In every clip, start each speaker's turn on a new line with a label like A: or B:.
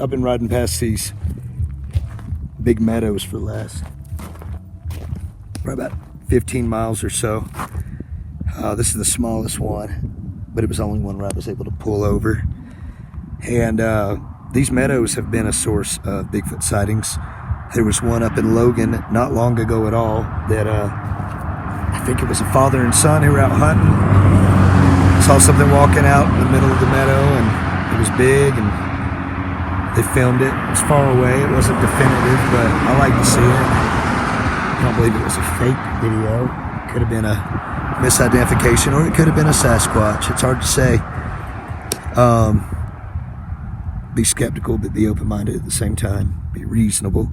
A: I've been riding past these big meadows for the last about 15 miles or so. This is the smallest one, but it was the only one where I was able to pull over. And these meadows have been a source of Bigfoot sightings. There was one up in Logan not long ago at all that I think it was a father and son who were out hunting. Saw something walking out in the middle of the meadow, and it was big, and they filmed it. It was far away. It wasn't definitive, but I like to see it. I don't believe it was a fake video. It could have been a misidentification, or it could have been a Sasquatch. It's hard to say. Be skeptical, but be open-minded at the same time. Be reasonable.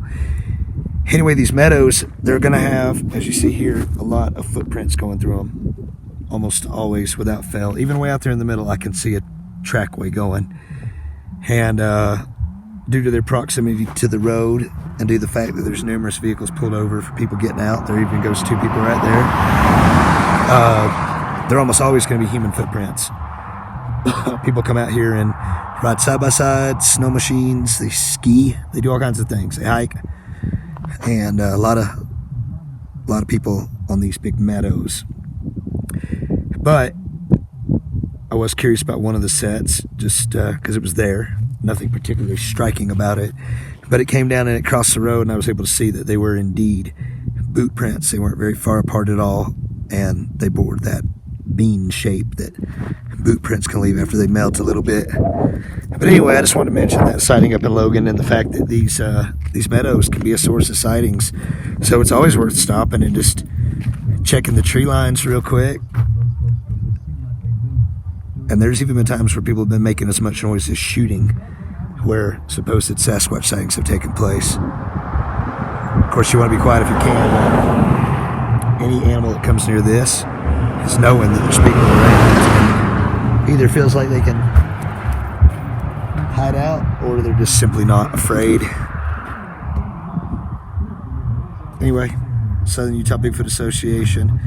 A: Anyway, these meadows, they're going to have, as you see here, a lot of footprints going through them. Almost always, without fail. Even way out there in the middle, I can see a trackway going. And due to their proximity to the road, and due to the fact that there's numerous vehicles pulled over for people getting out, there even goes 2 people right there. They're almost always going to be human footprints. People come out here and ride side by side, snow machines, they ski, they do all kinds of things. They hike, and a lot of people on these big meadows. But I was curious about one of the sets, just because it was there. Nothing particularly striking about it, but it came down and it crossed the road, and I was able to see that they were indeed boot prints. They weren't very far apart at all, and they bore that bean shape that boot prints can leave after they melt a little bit. But anyway, I just wanted to mention that sighting up in Logan, and the fact that these meadows can be a source of sightings. So it's always worth stopping and just checking the tree lines real quick. And there's even been times where people have been making as much noise as shooting, where supposed Sasquatch sightings have taken place. Of course, you want to be quiet if you can. Any animal that comes near this is knowing that there's people around. Either feels like they can hide out, or they're just simply not afraid. Anyway, Southern Utah Bigfoot Association.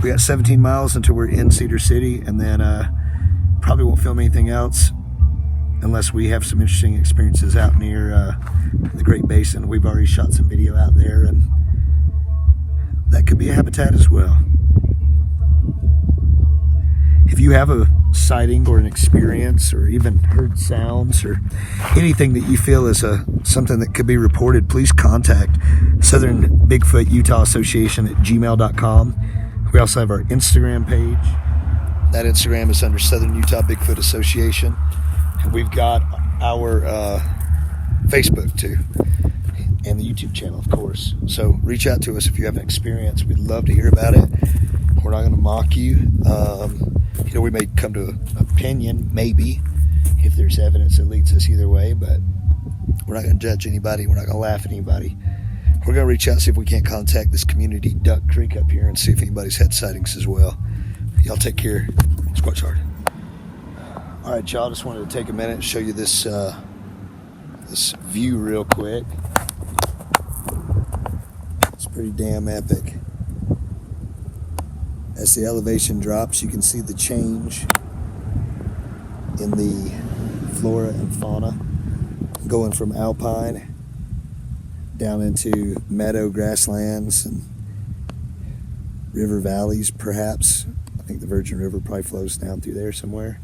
A: We got 17 miles until we're in Cedar City, and then probably won't film anything else unless we have some interesting experiences out near the Great Basin. We've already shot some video out there, and that could be a habitat as well. If you have a sighting or an experience, or even heard sounds, or anything that you feel is something that could be reported, please contact Southern Bigfoot Utah Association at gmail.com. We also have our Instagram page. That Instagram is under Southern Utah Bigfoot Association. And we've got our Facebook too, and the YouTube channel, of course. So reach out to us if you have an experience. We'd love to hear about it. We're not going to mock you. We may come to an opinion, maybe, if there's evidence that leads us either way, but we're not going to judge anybody. We're not going to laugh at anybody. We're going to reach out, see if we can't contact this community, Duck Creek up here, and see if anybody's had sightings as well. Y'all take care. Squatch hard. All right, y'all, just wanted to take a minute and show you this this view real quick. It's pretty damn epic. As the elevation drops, you can see the change in the flora and fauna, going from alpine down into meadow grasslands and river valleys, perhaps. I think the Virgin River probably flows down through there somewhere.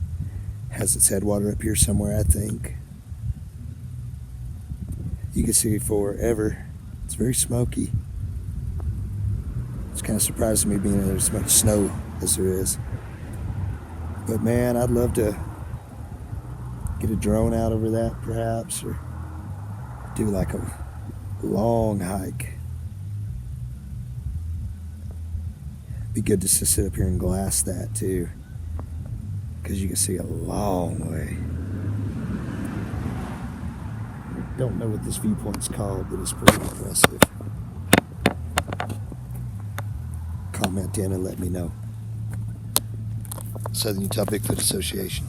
A: Has its headwater up here somewhere, I think. You can see forever. It's very smoky. It's kind of surprising me being there's as much snow as there is. But man, I'd love to get a drone out over that perhaps, or do like a long hike. Be good just to sit up here and glass that too, because you can see a long way. Don't know what this viewpoint's called, but it's pretty impressive. Comment in and let me know. Southern Utah Bigfoot Association.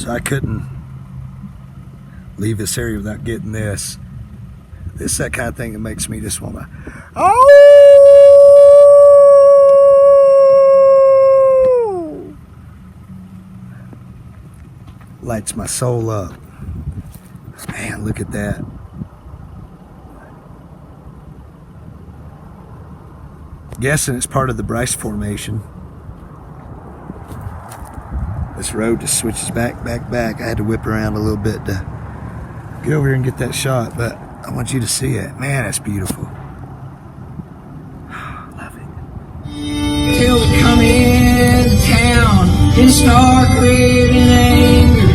A: So I couldn't leave this area without getting this. This is that kind of thing that makes me just want to, oh! Lights my soul up. Man, look at that. Guessing it's part of the Bryce Formation. This road just switches back. I had to whip around a little bit to get over here and get that shot, but I want you to see it. Man, that's beautiful. Love it.
B: Till we come into town and start raving anger,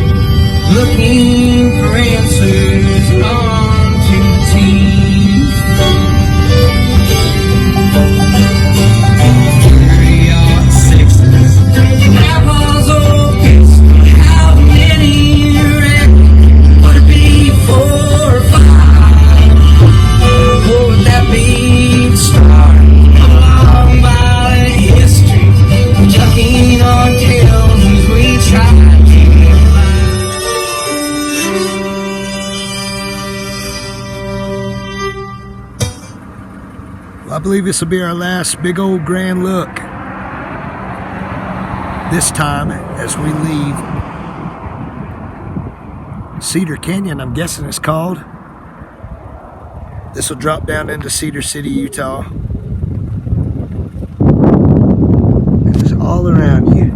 B: looking for answers on to the team. Grandpa's old pistol, how many you reckon? Would it be 4 or 5? Would that be the start of a long violent history? Chucking on tails as we try to get by.
A: Well, I believe this will be our last big old grand look. This time, as we leave Cedar Canyon, I'm guessing it's called. This will drop down into Cedar City, Utah. And it's all around you.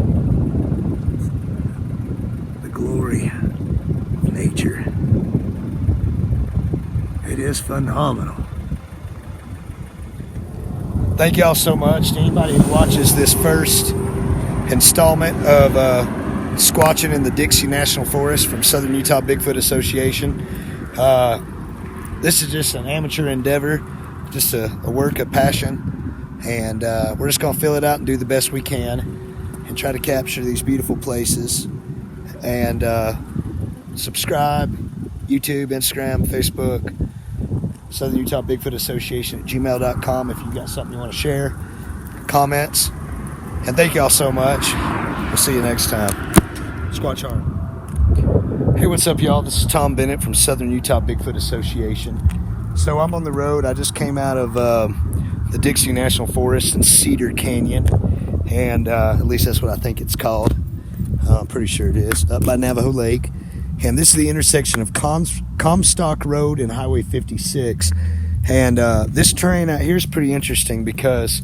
A: The glory of nature. It is phenomenal. Thank y'all so much to anybody who watches this first installment of Squatchin in the Dixie National Forest from Southern Utah Bigfoot Association. This is just an amateur endeavor, just a work of passion, and we're just going to fill it out and do the best we can and try to capture these beautiful places. And subscribe, YouTube, Instagram, Facebook, Southern Utah Bigfoot Association at gmail.com if you've got something you want to share, comments. And thank y'all so much. We'll see you next time. Squatch hard. Hey, what's up, y'all? This is Tom Bennett from Southern Utah Bigfoot Association. So I'm on the road. I just came out of the Dixie National Forest and Cedar Canyon. And at least that's what I think it's called. I'm pretty sure it is. Up by Navajo Lake. And this is the intersection of Comstock Road and Highway 56. And this terrain out here is pretty interesting because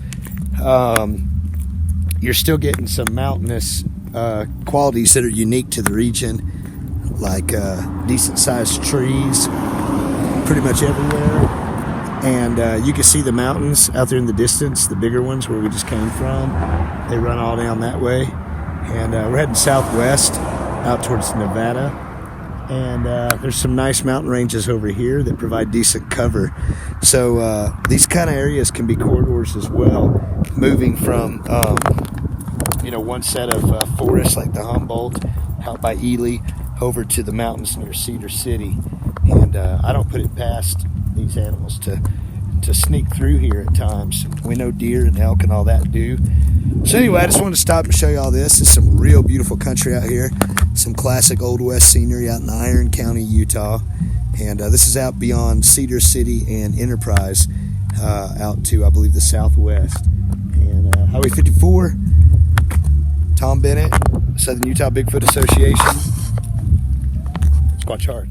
A: you're still getting some mountainous qualities that are unique to the region, like decent sized trees pretty much everywhere. And you can see the mountains out there in the distance, the bigger ones where we just came from. They run all down that way. And we're heading southwest out towards Nevada. And there's some nice mountain ranges over here that provide decent cover. So these kind of areas can be corridors as well, moving from one set of forests like the Humboldt out by Ely over to the mountains near Cedar City. And I don't put it past these animals to sneak through here at times. We know deer and elk and all that do. So anyway, I just wanted to stop and show you all this. It's some real beautiful country out here. Some classic Old West scenery out in Iron County, Utah. And this is out beyond Cedar City and Enterprise, out to, I believe, the southwest. And Highway 54, Tom Bennett, Southern Utah Bigfoot Association. Squatch hard.